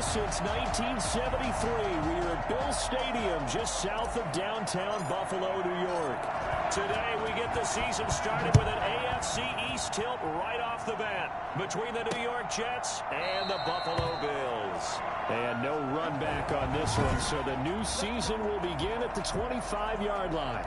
since 1973. We are at Bill Stadium, just south of downtown Buffalo, New York. Today, we get the season started with an AFC East tilt right off the bat between the New York Jets and the Buffalo Bills. And no run back on this one, so the new season will begin at the 25-yard line.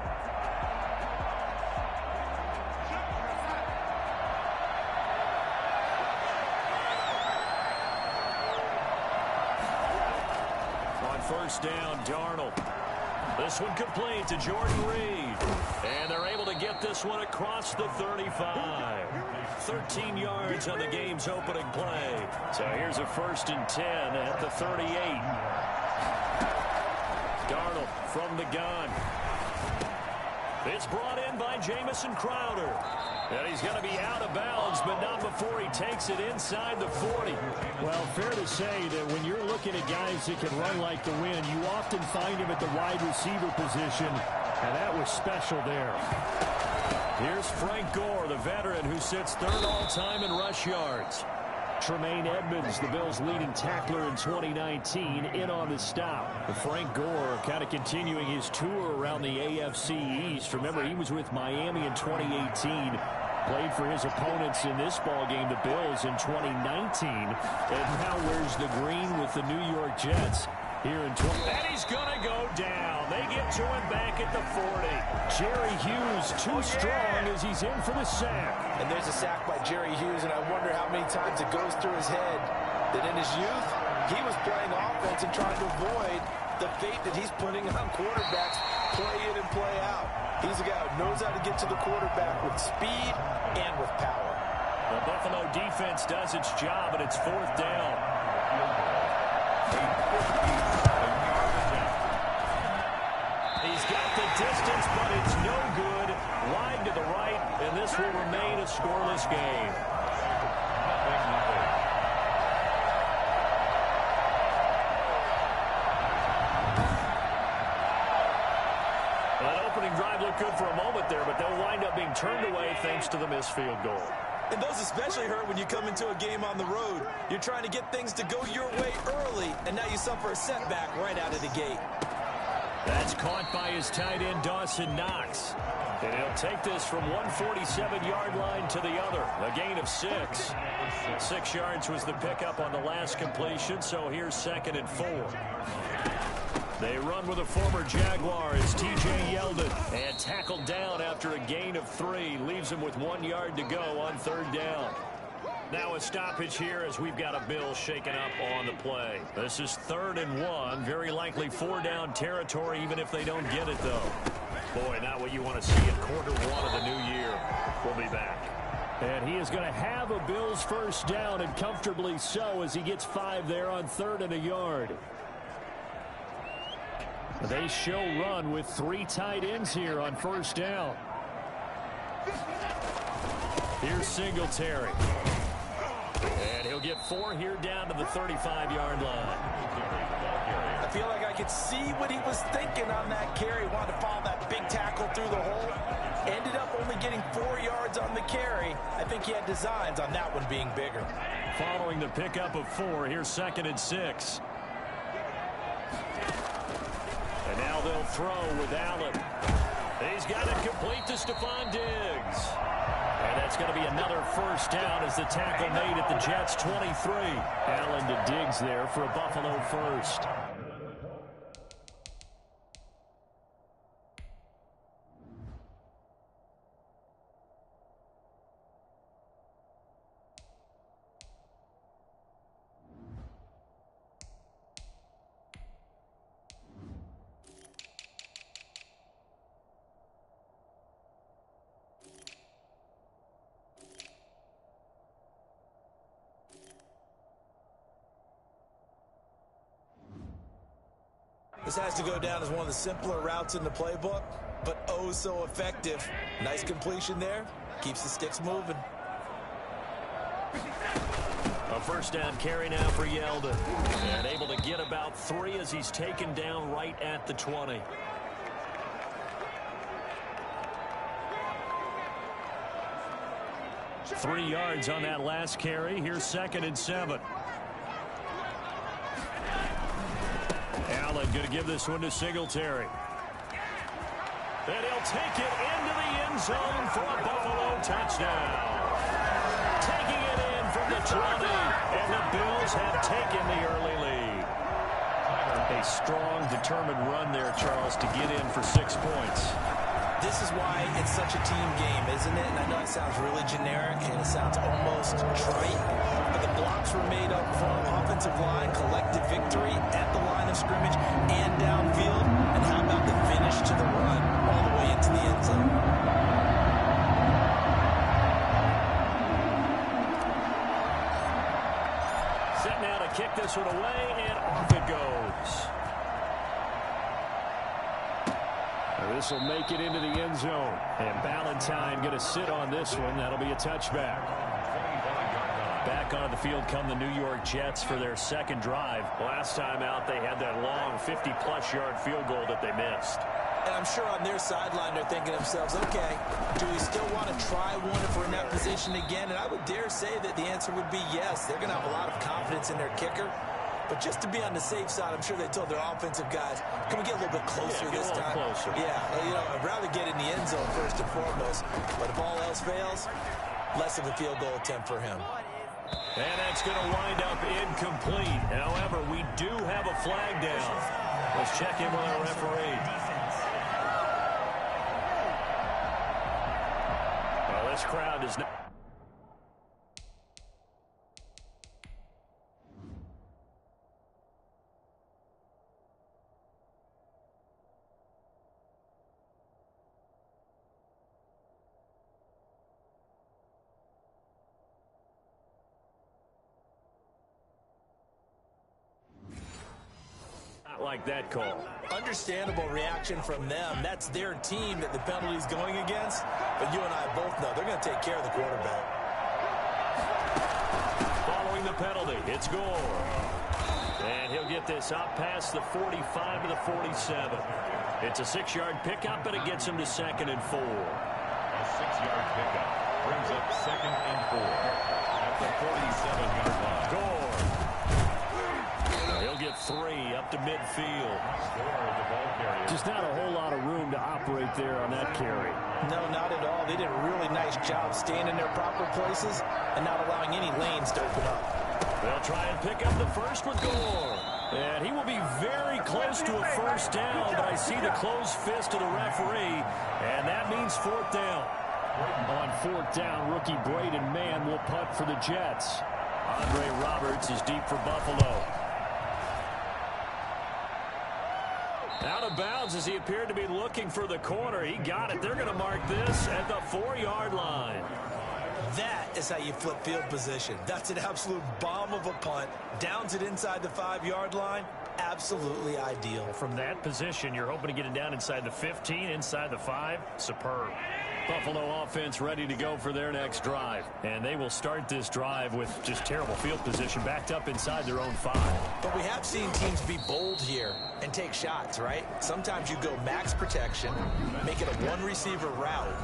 First down, Darnold. This one complete to Jordan Reed. And they're able to get this one across the 35. 13 yards on the game's opening play. So here's a 1st and 10 at the 38. Darnold from the gun. It's brought in by Jamison Crowder. And he's going to be out of bounds, but not before he takes it inside the 40. Well, fair to say that when you're looking at guys that can run like the wind, you often find him at the wide receiver position, and that was special there. Here's Frank Gore, the veteran who sits 3rd all-time in rush yards. Tremaine Edmonds, the Bills' leading tackler in 2019, in on the stop. Frank Gore kind of continuing his tour around the AFC East. Remember, he was with Miami in 2018. Played for his opponents in this ballgame, the Bills, in 2019. And now wears the green with the New York Jets here in 20. And he's going to go down. They get to him back at the 40. Jerry Hughes too strong as he's in for the sack. And there's a sack by Jerry Hughes, and I wonder how many times it goes through his head that in his youth, he was playing offense and trying to avoid the fate that he's putting on quarterbacks, play in and play out. He's a guy who knows how to get to the quarterback with speed and with power. The Buffalo defense does its job, and it's 4th down. He's got the distance, but it's no good. Wide to the right, and this will remain a scoreless game. That opening drive looked good for a moment there, but they'll wind up being turned away thanks to the missed field goal. And those especially hurt when you come into a game on the road. You're trying to get things to go your way early, and now you suffer a setback right out of the gate. That's caught by his tight end, Dawson Knox. And he'll take this from 147-yard line to the other. A gain of 6. 6 yards was the pickup on the last completion, so here's 2nd and 4. They run with a former Jaguar as T.J. Yeldon. And tackled down after a gain of 3. Leaves him with 1 yard to go on 3rd down. Now a stoppage here as we've got a Bill shaken up on the play. This is 3rd and 1. Very likely 4-down territory even if they don't get it, though. Boy, not what you want to see in quarter 1 of the new year. We'll be back. And he is going to have a Bills 1st down, and comfortably so, as he gets 5 there on 3rd and a yard. They show run with 3 tight ends here on 1st down. Here's Singletary. And he'll get 4 here down to the 35-yard line. I feel like I could see what he was thinking on that carry. Wanted to follow that big tackle through the hole. Ended up only getting 4 yards on the carry. I think he had designs on that one being bigger. Following the pickup of 4, here's 2nd and 6. And now they'll throw with Allen. He's got it complete to Stephon Diggs. And that's going to be another 1st down as the tackle made at the Jets' 23. Allen to Diggs there for a Buffalo 1st. This has to go down as one of the simpler routes in the playbook, but oh so effective. Nice completion there. Keeps the sticks moving. A 1st down carry now for Yeldon. And able to get about 3 as he's taken down right at the 20. Three yards on that last carry. Here's 2nd and 7. Allen going to give this one to Singletary. And he'll take it into the end zone for a Buffalo touchdown. Taking it in from the 20, and the Bills have taken the early lead. A strong, determined run there, Charles, to get in for 6 points. This is why it's such a team game, isn't it? And I know it sounds really generic, and it sounds almost trite, but the blocks were made up front, offensive line, collective victory at the line of scrimmage and downfield. And how about the finish to the run all the way into the end zone? Set now to kick this one away, and off it goes. This will make it into the end zone. And Ballantyne going to sit on this one. That'll be a touchback. Back on the field come the New York Jets for their second drive. Last time out, they had that long 50-plus yard field goal that they missed. And I'm sure on their sideline they're thinking to themselves, okay, do we still want to try one if we're in that position again? And I would dare say that the answer would be yes. They're going to have a lot of confidence in their kicker. But just to be on the safe side, I'm sure they told their offensive guys, can we get a little bit closer this time? Closer. Yeah, you know, I'd rather get in the end zone first and foremost. But if all else fails, less of a field goal attempt for him. And that's going to wind up incomplete. However, we do have a flag down. Let's check in with our referee. Well, this crowd is not... like that call. Understandable reaction from them. That's their team that the penalty's going against. But you and I both know they're going to take care of the quarterback. Following the penalty, it's Gore. And he'll get this up past the 45 to the 47. It's a 6-yard pickup, but it gets him to 2nd and 4. A 6-yard pickup brings up 2nd and 4 at the 47-yard line. Gore. He'll get 3 up to midfield. Just not a whole lot of room to operate there on that carry. No, not at all. They did a really nice job staying in their proper places and not allowing any lanes to open up. They'll try and pick up the first with Gore. And he will be very close to a first down, but I see the closed fist of the referee, and that means 4th down. On 4th down, rookie Braden Mann will punt for the Jets. Andre Roberts is deep for Buffalo. Out of bounds as he appeared to be looking for the corner. He got it. They're going to mark this at the 4-yard line. That is how you flip field position. That's an absolute bomb of a punt. Downs it inside the 5-yard line. Absolutely ideal. From that position, you're hoping to get it down inside the 15, inside the 5. Superb. Buffalo offense ready to go for their next drive. And they will start this drive with just terrible field position backed up inside their own 5. But we have seen teams be bold here and take shots, right? Sometimes you go max protection, make it a one-receiver route,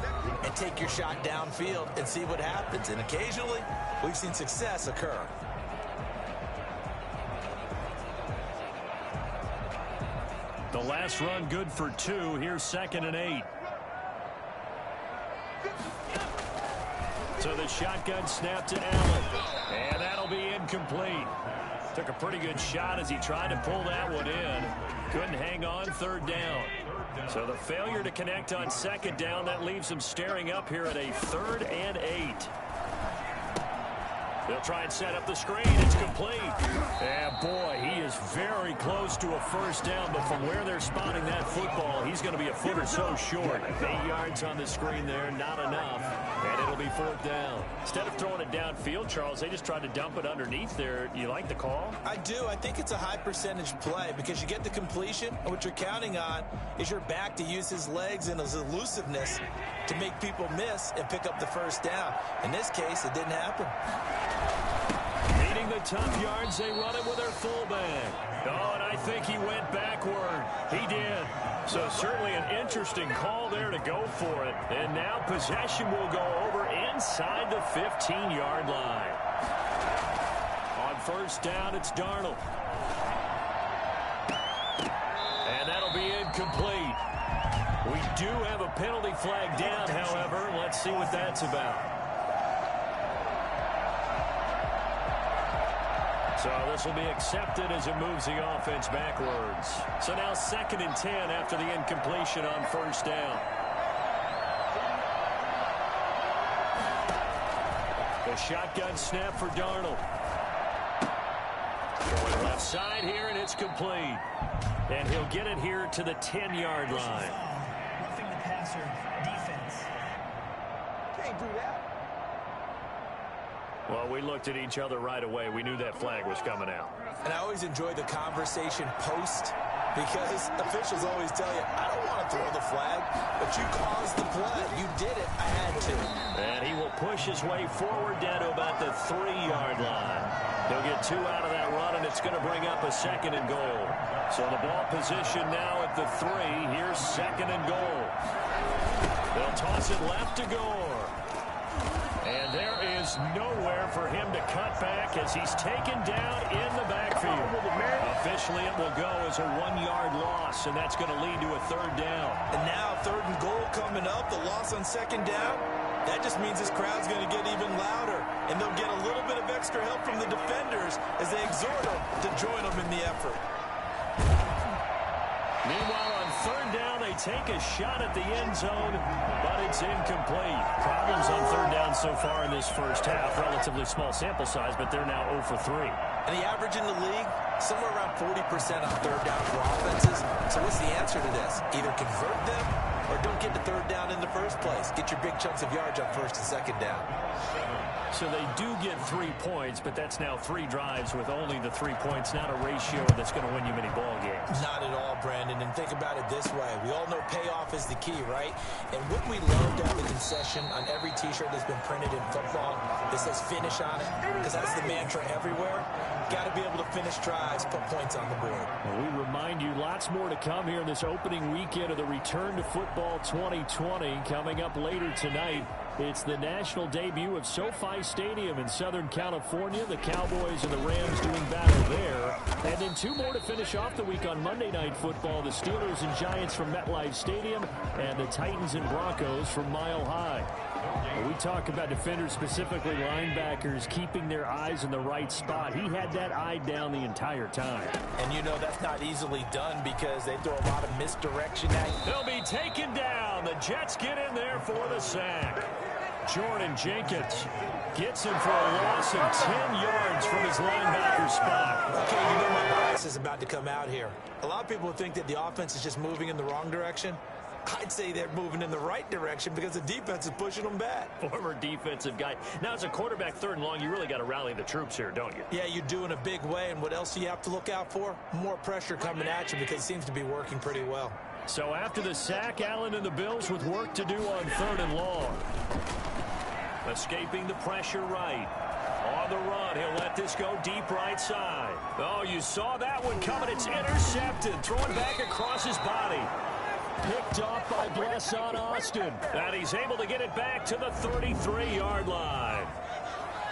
and take your shot downfield and see what happens. And occasionally, we've seen success occur. The last run good for 2. Here's 2nd and 8. So the shotgun snap to Allen. And that'll be incomplete. Took a pretty good shot as he tried to pull that one in. Couldn't hang on 3rd down. So the failure to connect on 2nd down, that leaves him staring up here at a 3rd and 8. They'll try and set up the screen. It's complete. And boy, he is very close to a first down, but from where they're spotting that football, he's going to be a foot or so short. 8 yards on the screen there, not enough. And it'll be 4th down. Instead of throwing it downfield, Charles, they just tried to dump it underneath there. You like the call? I do. I think it's a high percentage play because you get the completion, and what you're counting on is your back to use his legs and his elusiveness to make people miss and pick up the first down. In this case, it didn't happen. Needing the tough yards, they run it with their fullback. Oh, and I think he went backward. He did. So certainly an interesting call there to go for it. And now possession will go over inside the 15-yard line. On first down, it's Darnold. And that'll be incomplete. We do have a penalty flag down, however. Let's see what that's about. So this will be accepted as it moves the offense backwards. So now 2nd and 10 after the incompletion on 1st down. The shotgun snap for Darnold. Going left side here, and it's complete. And he'll get it here to the 10-yard line. Roughing the passer, defense. Can't do that. Well, we looked at each other right away. We knew that flag was coming out. And I always enjoy the conversation post because officials always tell you, I don't want to throw the flag, but you caused the play. You did it. I had to. And he will push his way forward down to about the 3-yard line. He'll get 2 out of that run, and it's going to bring up a 2nd and goal. So the ball position now at the 3. Here's 2nd and goal. They'll toss it left to Gore. And there is nowhere for him to cut back as he's taken down in the backfield. Officially, it will go as a 1-yard loss, and that's going to lead to a 3rd down. And now 3rd and goal coming up, the loss on 2nd down. That just means this crowd's going to get even louder, and they'll get a little bit of extra help from the defenders as they exhort them to join them in the effort. Meanwhile, on 3rd down, they take a shot at the end zone, but it's incomplete. Problems on 3rd down so far in this first half. Relatively small sample size, but they're now 0 for 3. And the average in the league, somewhere around 40% on 3rd down for offenses. So what's the answer to this? Either convert them or don't get to 3rd down in the first place. Get your big chunks of yards on 1st and 2nd down. So they do get 3 points, but that's now 3 drives with only the 3 points, not a ratio that's going to win you many ball games. Not at all, Brandon. And think about it this way. We all know payoff is the key, right? And wouldn't we love to have a concession on every T-shirt that's been printed in football that says finish on it? Because that's the mantra everywhere. Got to be able to finish drives, put points on the board. Well, we remind you lots more to come here in this opening weekend of the Return to Football 2020. Coming up later tonight, it's the national debut of SoFi Stadium in Southern California. The Cowboys and the Rams doing battle there. And then 2 more to finish off the week on Monday Night Football. The Steelers and Giants from MetLife Stadium and the Titans and Broncos from Mile High. We talk about defenders, specifically linebackers, keeping their eyes in the right spot. He had that eye down the entire time. And you know that's not easily done because they throw a lot of misdirection at you. They'll be taken down. The Jets get in there for the sack. Jordan Jenkins gets him for a loss of 10 yards from his linebacker spot. Okay, you know my bias is about to come out here. A lot of people think that the offense is just moving in the wrong direction. I'd say they're moving in the right direction because the defense is pushing them back. Former defensive guy. Now, as a quarterback 3rd and long, you really got to rally the troops here, don't you? Yeah, you do in a big way. And what else do you have to look out for? More pressure coming at you because it seems to be working pretty well. So after the sack, Allen and the Bills with work to do on 3rd and long. Escaping the pressure right. On the run, he'll let this go deep right side. Oh, you saw that one coming. It's intercepted. Thrown back across his body. Picked off by Blesson Austin. And he's able to get it back to the 33-yard line.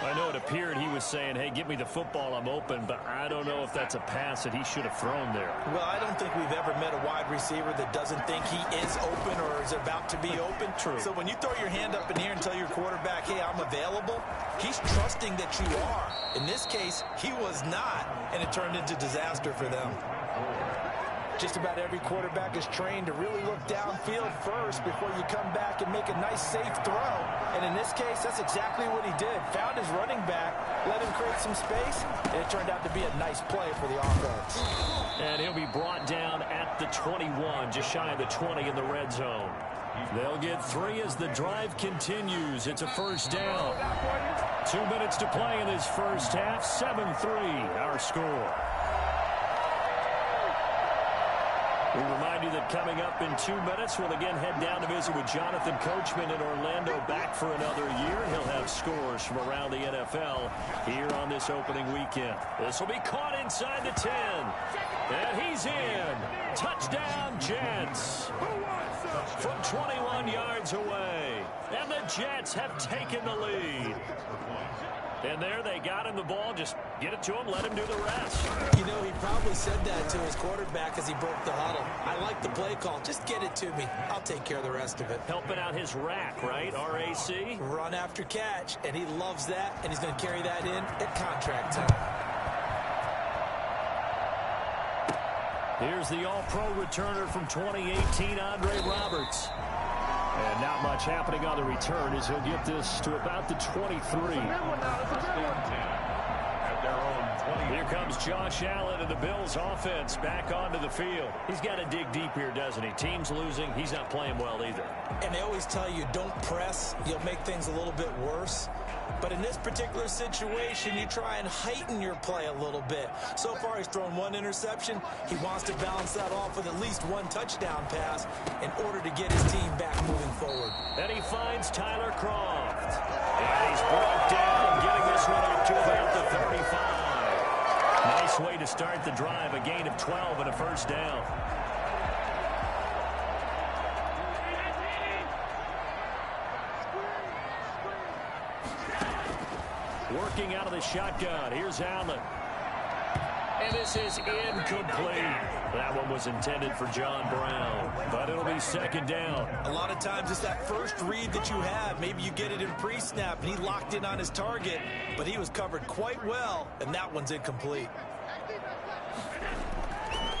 I know it appeared he was saying, hey, give me the football, I'm open, but I don't know if that's a pass that he should have thrown there. Well, I don't think we've ever met a wide receiver that doesn't think he is open or is about to be open. True. So when you throw your hand up in here and tell your quarterback, hey, I'm available, he's trusting that you are. In this case, he was not, and it turned into disaster for them. Just about every quarterback is trained to really look downfield first before you come back and make a nice, safe throw. And in this case, that's exactly what he did. Found his running back, let him create some space, and it turned out to be a nice play for the offense. And he'll be brought down at the 21, just shy of the 20 in the red zone. They'll get 3 as the drive continues. It's a 1st down. 2 minutes to play in this first half. 7-3, our score. We remind you that coming up in 2 minutes, we'll again head down to visit with Jonathan Coachman in Orlando, back for another year. He'll have scores from around the NFL here on this opening weekend. This will be caught inside the 10. And he's in. Touchdown, Jets. From 21 yards away. And the Jets have taken the lead. And there they got him the ball just Get it to him, let him do the rest. You know, he probably said that to his quarterback as he broke the huddle. I like the play call. Just get it to me. I'll take care of the rest of it. Helping out his rack, right? RAC? Run after catch, and he loves that, and he's going to carry that in at contract time. Here's the all-pro returner from 2018, Andre Roberts. And not much happening on the return as he'll get this to about the 23. Here comes Josh Allen and the Bills offense back onto the field. He's got to dig deep here, doesn't he? Team's losing. He's not playing well either. And they always tell you, don't press. You'll make things a little bit worse. But in this particular situation, you try and heighten your play a little bit. So far, he's thrown one interception. He wants to balance that off with at least one touchdown pass in order to get his team back moving forward. Then he finds Tyler Kroft. And he's brought down, getting this one up to about the 35. Nice way to start the drive, a gain of 12 and a first down. Working out of the shotgun. Here's Allen. And this is incomplete. That one was intended for John Brown, but it'll be second down. A lot of times it's that first read that you have. Maybe you get it in pre-snap, and he locked in on his target, but he was covered quite well, and that one's incomplete.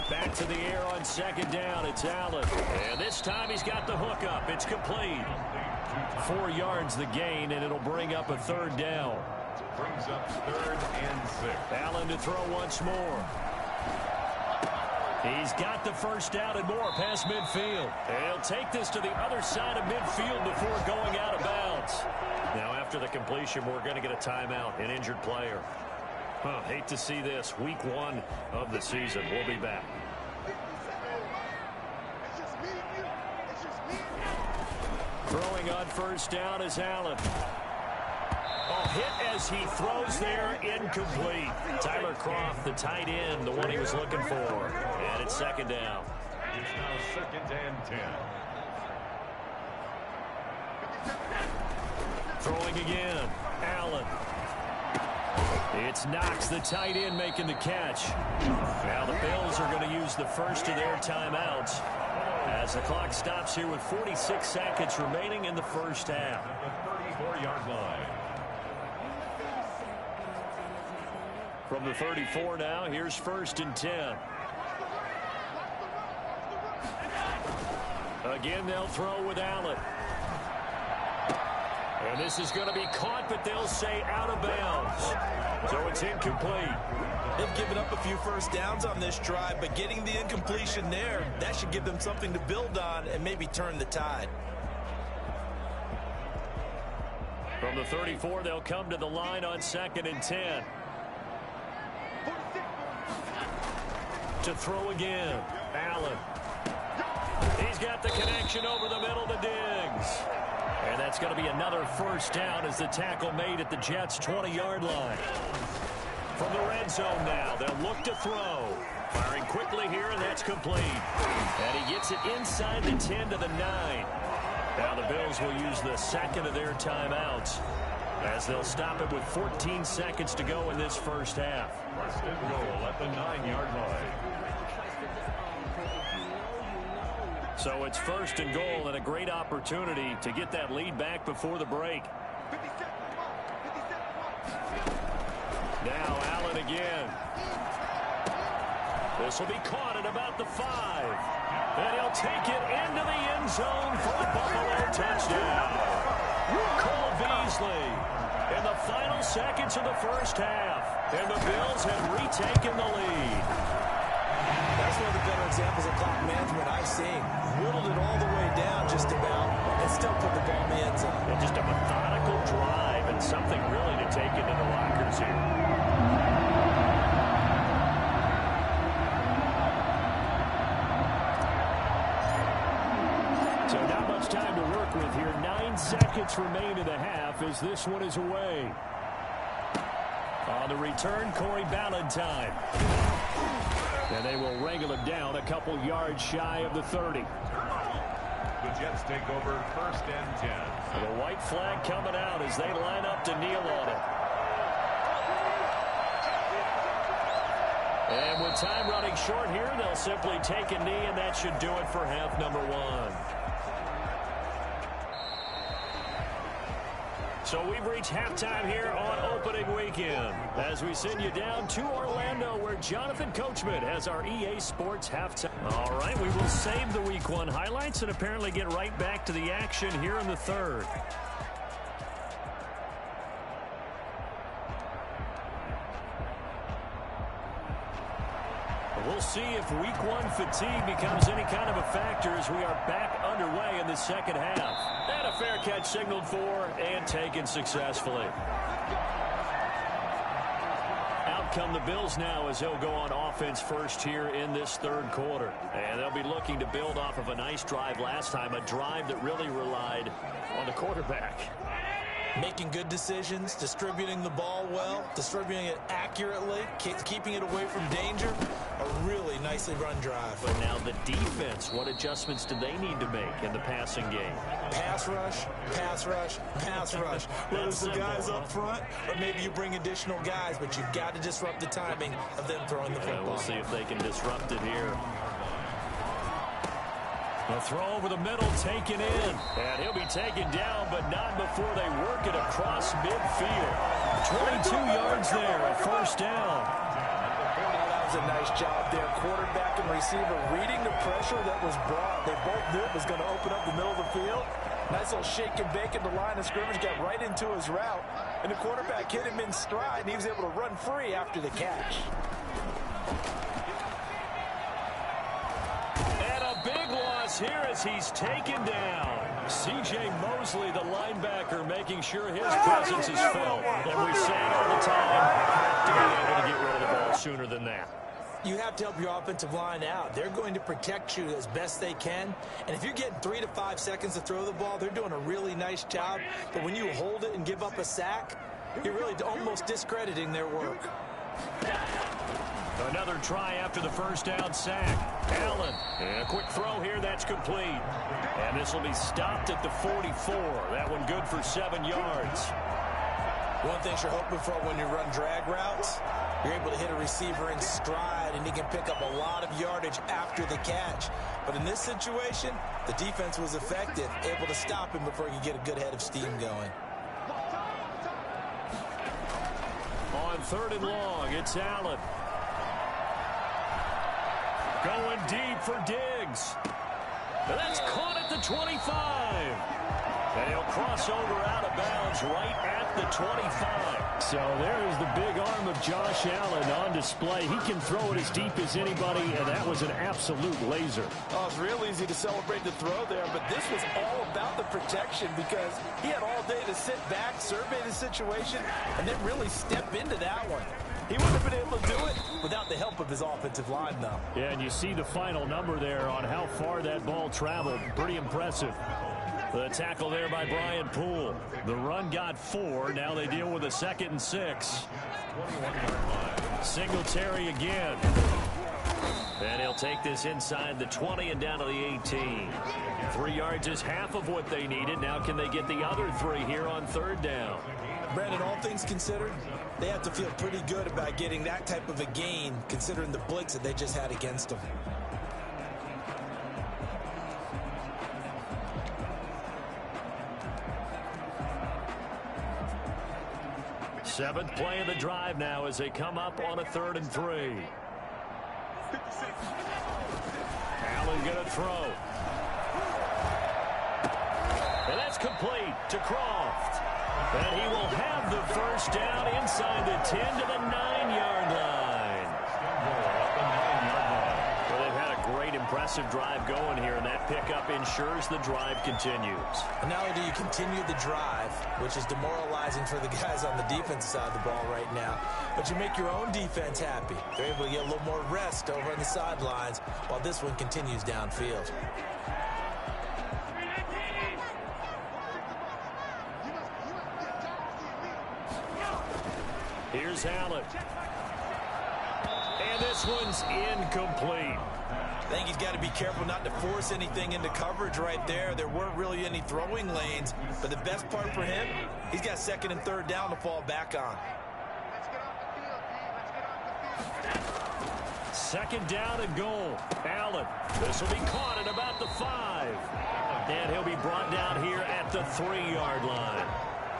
Back to the air on second down. It's Allen. And this time he's got the hook up. It's complete. 4 yards the gain, and it'll bring up a third down. Brings up 3rd and 6. Allen to throw once more. He's got the first down and more past midfield. He'll take this to the other side of midfield before going out of bounds. Now after the completion, we're going to get a timeout, an injured player. Hate to see this. Week 1 of the season. We'll be back. Throwing on first down is Allen. Hit as he throws there, incomplete. Tyler Kroft, the tight end, the one he was looking for. And it's second down. It's now 2nd and 10. Throwing again. Allen. It's Knox, the tight end, making the catch. Now the Bills are going to use the first of their timeouts as the clock stops here with 46 seconds remaining in the first half. At the 34-yard line. From the 34 now, here's 1st and 10. Again, they'll throw with Allen. And this is going to be caught, but they'll say out of bounds. So it's incomplete. They've given up a few first downs on this drive, but getting the incompletion there, that should give them something to build on and maybe turn the tide. From the 34, they'll come to the line on 2nd and 10. To throw again. Allen. He's got the connection over the middle to Diggs. And that's going to be another first down as the tackle made at the Jets' 20-yard line. From the red zone now, they'll look to throw. Firing quickly here, and that's complete. And he gets it inside the 10 to the 9. Now the Bills will use the second of their timeouts as they'll stop it with 14 seconds to go in this first half. First and goal at the 9-yard line. So it's 1st and goal and a great opportunity to get that lead back before the break. Now Allen again. This will be caught at about the 5. And he'll take it into the end zone for a Buffalo touchdown. Cole Beasley in the final seconds of the first half. And the Bills have retaken the lead. That's one of the better examples of clock management I've seen. Whittled it all the way down just about and still put the ball in the end zone. And just a methodical drive and something really to take into the lockers here. So not much time to work with here. 9 seconds remain in the half as this one is away. On the return, Corey Ballantyne. And they will wrangle him down a couple yards shy of the 30. The Jets take over 1st and 10. The white flag coming out as they line up to kneel on it. And with time running short here, they'll simply take a knee, and that should do it for half number one. So we've reached halftime here on opening weekend as we send you down to Orlando where Jonathan Coachman has our EA Sports halftime. All right, we will save the week one highlights and apparently get right back to the action here in the third. We'll see if week one fatigue becomes any kind of a factor as we are back underway in the second half. And a fair catch signaled for and taken successfully. Out come the Bills now as they'll go on offense first here in this third quarter. And they'll be looking to build off of a nice drive last time, a drive that really relied on the quarterback. Making good decisions, distributing the ball well, distributing it accurately, keeping it away from danger. A really nicely run drive. But now the defense, what adjustments do they need to make in the passing game? Pass rush, pass rush, pass rush. Whether it's the guys up front or maybe you bring additional guys, but you've got to disrupt the timing of them throwing the football. We'll see if they can disrupt it here. The throw over the middle taken in. And he'll be taken down, but not before they work it across midfield. 22 yards there, a first down. That was a nice job there. Quarterback and receiver reading the pressure that was brought. They both knew it was going to open up the middle of the field. Nice little shake and bake in the line of scrimmage. Got right into his route. And the quarterback hit him in stride, and he was able to run free after the catch. Big loss here as he's taken down. C.J. Mosley, the linebacker, making sure his presence is felt. And we say it all the time, have to be able to get rid of the ball sooner than that. You have to help your offensive line out. They're going to protect you as best they can. And if you're getting 3 to 5 seconds to throw the ball, they're doing a really nice job. But when you hold it and give up a sack, you're really almost discrediting their work. Another try after the first down sack. Allen, and a quick throw here, that's complete. And this will be stopped at the 44. That one good for 7 yards. One thing you're hoping for when you run drag routes, you're able to hit a receiver in stride, and he can pick up a lot of yardage after the catch. But in this situation, the defense was effective, able to stop him before he could get a good head of steam going. On third and long, it's Allen. Going deep for Diggs. And that's caught at the 25. And he'll cross over out of bounds right at the 25. So there is the big arm of Josh Allen on display. He can throw it as deep as anybody, and that was an absolute laser. Oh, it's real easy to celebrate the throw there, but this was all about the protection because he had all day to sit back, survey the situation, and then really step into that one. He wouldn't have been able to do it without the help of his offensive line, though. Yeah, and you see the final number there on how far that ball traveled. Pretty impressive. The tackle there by Brian Poole. The run got 4. Now they deal with a 2nd and 6. Singletary again. And he'll take this inside the 20 and down to the 18. 3 yards is half of what they needed. Now can they get the other 3 here on third down? Brandon, all things considered, they have to feel pretty good about getting that type of a gain, considering the blitz that they just had against them. Seventh play of the drive now as they come up on a 3rd and 3. Allen gonna throw. And that's complete to Croft. And he will have the first down inside the 10 to the 9-yard line. Well, they've had a great, impressive drive going here, and that pickup ensures the drive continues. And not only do you continue the drive, which is demoralizing for the guys on the defensive side of the ball right now, but you make your own defense happy. They're able to get a little more rest over on the sidelines while this one continues downfield. Here's Allen. And this one's incomplete. I think he's got to be careful not to force anything into coverage right there. There weren't really any throwing lanes, but the best part for him, he's got 2nd and 3rd down to fall back on. Second down and goal. Allen. This will be caught at about the 5. And he'll be brought down here at the 3-yard line.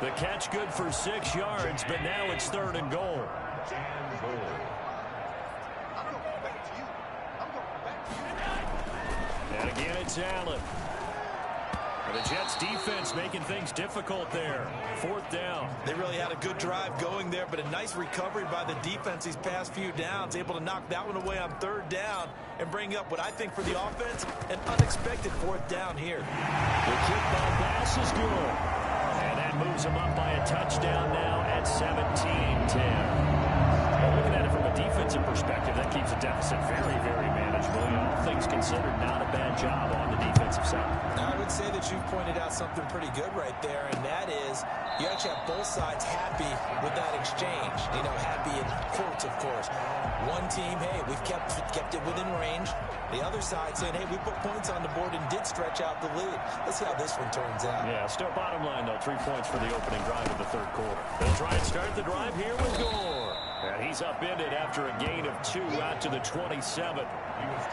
The catch good for 6 yards, but now it's 3rd and goal. And again, it's Allen. And the Jets defense making things difficult there. 4th down. They really had a good drive going there, but a nice recovery by the defense these past few downs. Able to knock that one away on 3rd down and bring up what I think for the offense, an unexpected 4th down here. The kickball pass is good. And that moves them up by a touchdown now at 17-10. Looking at it from a defensive perspective, that keeps the deficit very, very manageable. All things considered, not a bad job on the defensive side. Now, I would say that you've pointed out something pretty good right there, and that is you actually have both sides happy with that exchange. You know, happy in quotes, of course. One team, hey, we've kept it within range. The other side saying, hey, we put points on the board and did stretch out the lead. Let's see how this one turns out. Yeah, still bottom line, though. 3 points for the opening drive of the 3rd quarter. They'll try and start the drive here with Gore. And he's upended after a gain of 2 out to the 27.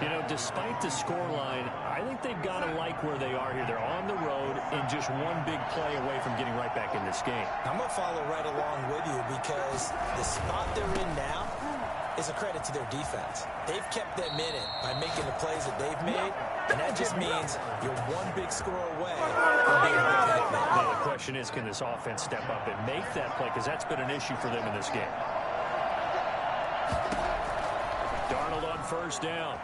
You know, despite the scoreline, I think they've got to like where they are here. They're on the road and just one big play away from getting right back in this game. I'm going to follow right along with you because the spot they're in now is a credit to their defense. They've kept them in it by making the plays that they've made, and that just means you're one big score away from being able to hit them. Yeah, the question is, can this offense step up and make that play? Because that's been an issue for them in this game. Darnold on 1st down.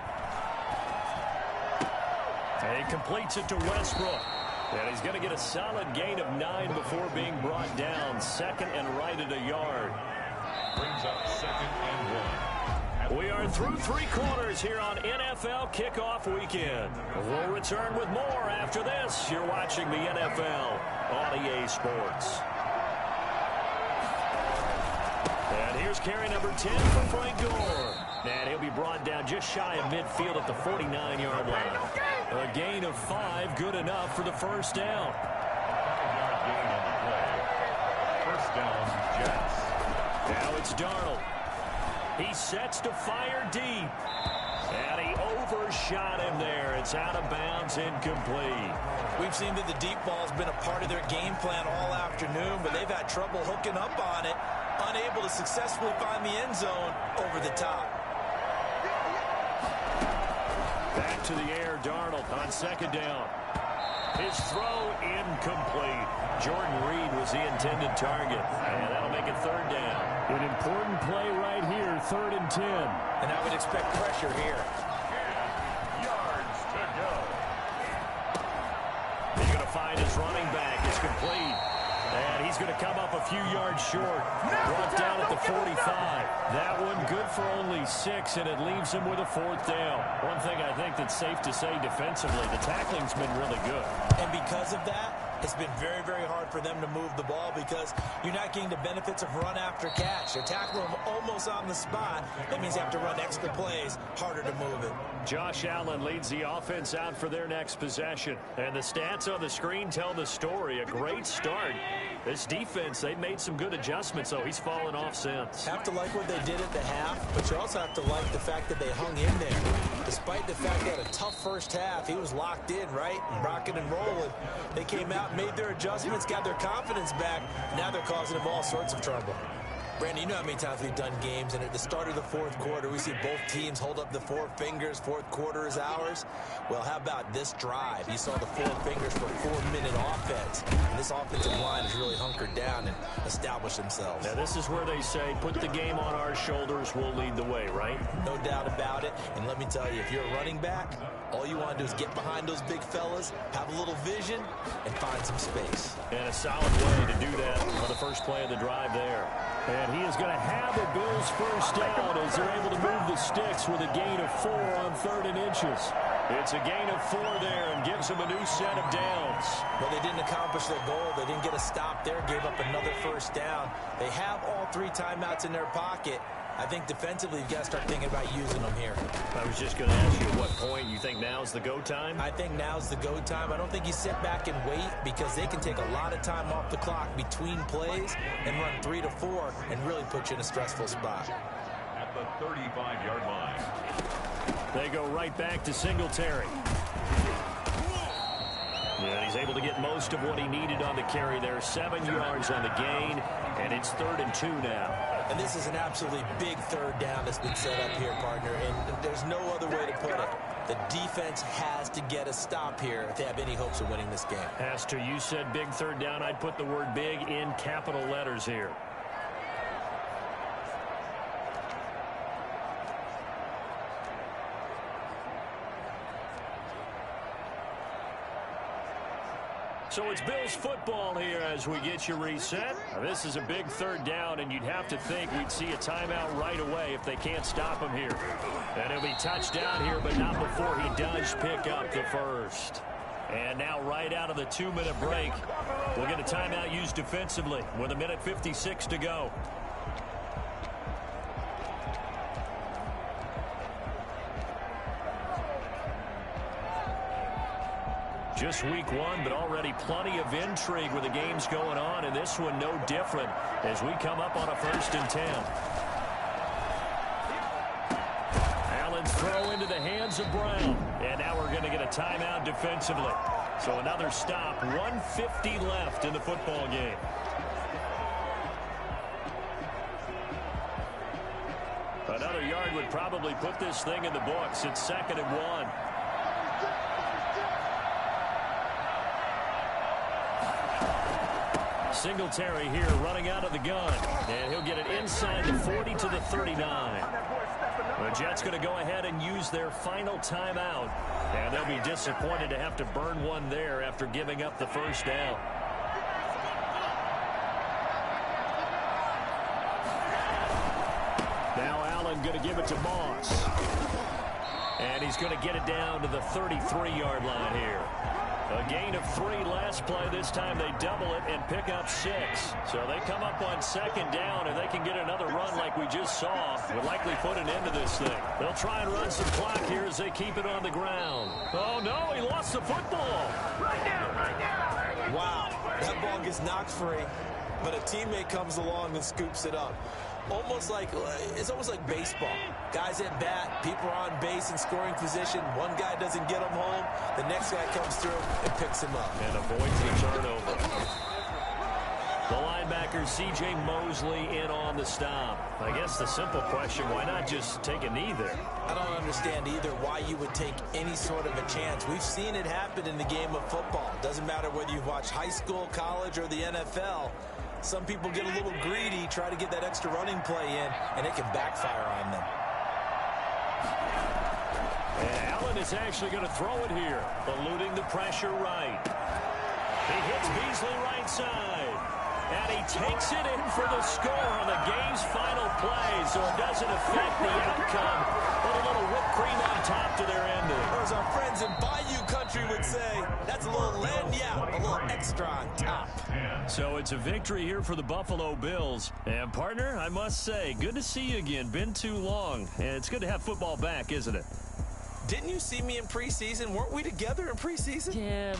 And he completes it to Westbrook. And he's going to get a solid gain of 9 before being brought down. 2nd and right at a yard. Brings up 2nd and 1. We are through 3 quarters here on NFL Kickoff Weekend. We'll return with more after this. You're watching the NFL on EA Sports. And here's carry number 10 for Frank Gore. And he'll be brought down just shy of midfield at the 49-yard line. A gain of 5, good enough for the 1st down. 5-yard gain on the play. 1st down, Jets. Now it's Darnold. He sets to fire deep. And he overshot him there. It's out of bounds, incomplete. We've seen that the deep ball's been a part of their game plan all afternoon, but they've had trouble hooking up on it, unable to successfully find the end zone over the top. Back to the air, Darnold on 2nd down. His throw incomplete. Jordan Reed was the intended target. And that'll make it 3rd down. An important play right here, 3rd and 10. And I would expect pressure here. 10 yards to go. He's going to find his running back. It's complete. And he's going to come up a few yards short. Brought down at the 45. That one good for only 6, and it leaves him with a 4th down. One thing I think that's safe to say defensively, the tackling's been really good. And because of that, it's been very, very hard for them to move the ball because you're not getting the benefits of run after catch. They're tackling them almost on the spot. That means you have to run extra plays, harder to move it. Josh Allen leads the offense out for their next possession. And the stats on the screen tell the story. A great start. This defense, they've made some good adjustments, though. He's fallen off since. Have to like what they did at the half, but you also have to like the fact that they hung in there. Despite the fact they had a tough first half, he was locked in, right? Rocking and rolling. They came out, made their adjustments, got their confidence back. Now they're causing them all sorts of trouble. Brandon, you know how many times we've done games, and at the start of the 4th quarter, we see both teams hold up the 4 fingers. 4th quarter is ours. Well, how about this drive? You saw the 4 fingers for 4-minute offense. And this offensive line has really hunkered down and established themselves. Now, this is where they say, put the game on our shoulders, we'll lead the way, right? No doubt about it. And let me tell you, if you're a running back, all you want to do is get behind those big fellas, have a little vision, and find some space. And a solid way to do that on the first play of the drive there. And he is going to have the Bills' first down as they're able to move the sticks with a gain of 4 on 3rd and inches. It's a gain of 4 there and gives them a new set of downs. Well, they didn't accomplish their goal. They didn't get a stop there, gave up another first down. They have all 3 timeouts in their pocket. I think defensively, you've got to start thinking about using them here. I was just going to ask you at what point you think now's the go time? I think now's the go time. I don't think you sit back and wait because they can take a lot of time off the clock between plays and run 3 to 4 and really put you in a stressful spot. At the 35-yard line. They go right back to Singletary. And he's able to get most of what he needed on the carry there. 7 yards on the gain, and it's 3rd and 2 now. And this is an absolutely big 3rd down that's been set up here, partner, and there's no other way to put it. The defense has to get a stop here if they have any hopes of winning this game. Pastor, you said big 3rd down. I'd put the word big in capital letters here. So it's Bills football here as we get you reset. Now, this is a big 3rd down, and you'd have to think we'd see a timeout right away if they can't stop him here. And he'll be touchdown here, but not before he does pick up the first. And now right out of the 2-minute break, we'll get a timeout used defensively with 1:56 to go. Just week 1, but already plenty of intrigue with the games going on, and this one no different as we come up on a 1st and 10. Allen's throw into the hands of Brown, and now we're going to get a timeout defensively. So another stop, 1:50 left in the football game. Another yard would probably put this thing in the books. It's 2nd and 1. Singletary here running out of the gun, and he'll get it inside the 40 to the 39. The Jets going to go ahead and use their final timeout, and they'll be disappointed to have to burn one there after giving up the 1st down. Now Allen going to give it to Moss, and he's going to get it down to the 33-yard line here. A gain of 3 last play. This time they double it and pick up 6. So they come up on 2nd down, and they can get another run like we just saw. Would likely put an end to this thing. They'll try and run some clock here as they keep it on the ground. Oh, no, he lost the football. Right now. Wow, that ball gets knocked free, but a teammate comes along and scoops it up. It's almost like baseball. Guys at bat, people are on base in scoring position. One guy doesn't get him home. The next guy comes through and picks him up. And avoids the turnover. The linebacker, C.J. Mosley, in on the stop. I guess the simple question, why not just take a knee there? I don't understand either why you would take any sort of a chance. We've seen it happen in the game of football. Doesn't matter whether you watch high school, college, or the NFL. Some people get a little greedy, try to get that extra running play in, and it can backfire on them. And Allen is actually going to throw it here, eluding the pressure right. He hits Beasley right side, and he takes it in for the score on the game's final play, so it doesn't affect the outcome. Put a little whipped cream on top to their ending. Or as our friends in Bayou Country would say, that's a little lagniappe, a little extra on top. So it's a victory here for the Buffalo Bills. And, partner, I must say, good to see you again. Been too long. And it's good to have football back, isn't it? Didn't you see me in preseason? Weren't we together in preseason? Yeah, but